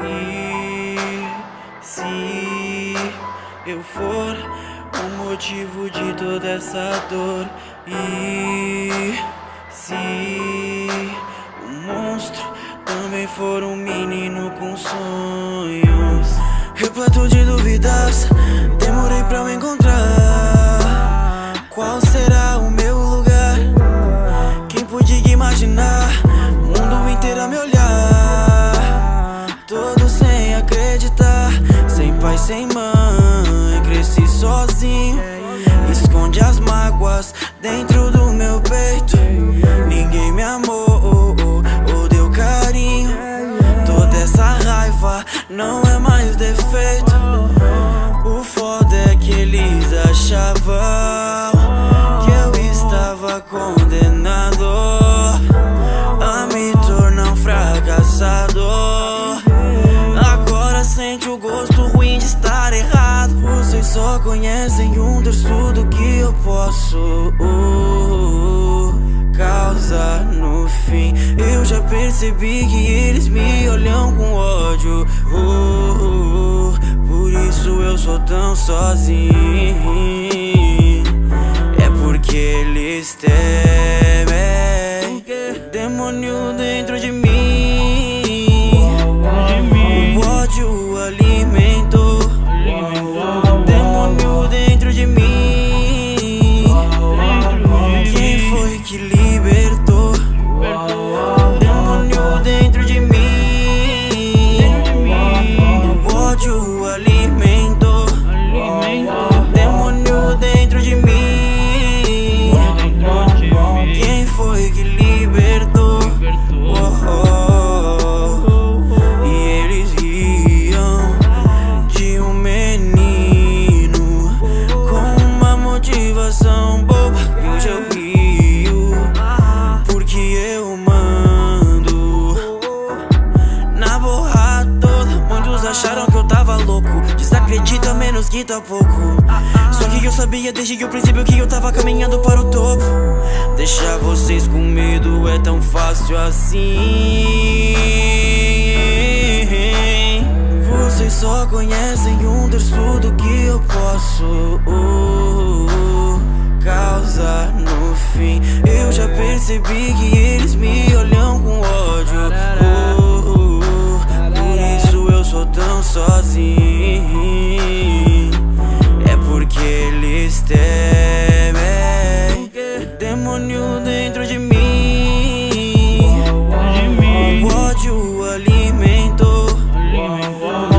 E se eu for o motivo de toda essa dor? E se o monstro também for um menino com sonhos? Repleto de dúvidas, demorei pra me encontrar. Qual será o meu lugar? Quem podia imaginar o mundo inteiro a me olhar? Todo sem acreditar, sem pai, sem mãe, cresci sozinho. Esconde as mágoas dentro do meu peito. Ninguém me amou ou deu carinho. Toda essa raiva não é mais defeito. O foda é que eles achavam que eu estava condenado a me tornar um fracassador. Agora sente o gosto ruim de estar errado. Vocês só conhecem um terço do que eu posso causar no fim. Eu já percebi que eles me olham com ódio. Por isso eu sou tão sozinho. É porque eles temem o demônio dentro de mim. O ódio alimentou o demônio dentro de mim. Quem foi que libertou o demônio dentro de mim? O ódio alimentou o demônio dentro de mim. Quem foi que libertou? E eles riam de um menino com uma motivação boba. Eu já rio porque eu mando na borra toda. Muitos acharam que eu tava louco, desacredita menos que tá pouco. Só que eu sabia desde o princípio que eu tava caminhando para o topo. Deixar vocês com medo é tão fácil assim. Vocês só conhecem um terço do que eu posso causar no fim. Eu já percebi que eles me olham com ódio.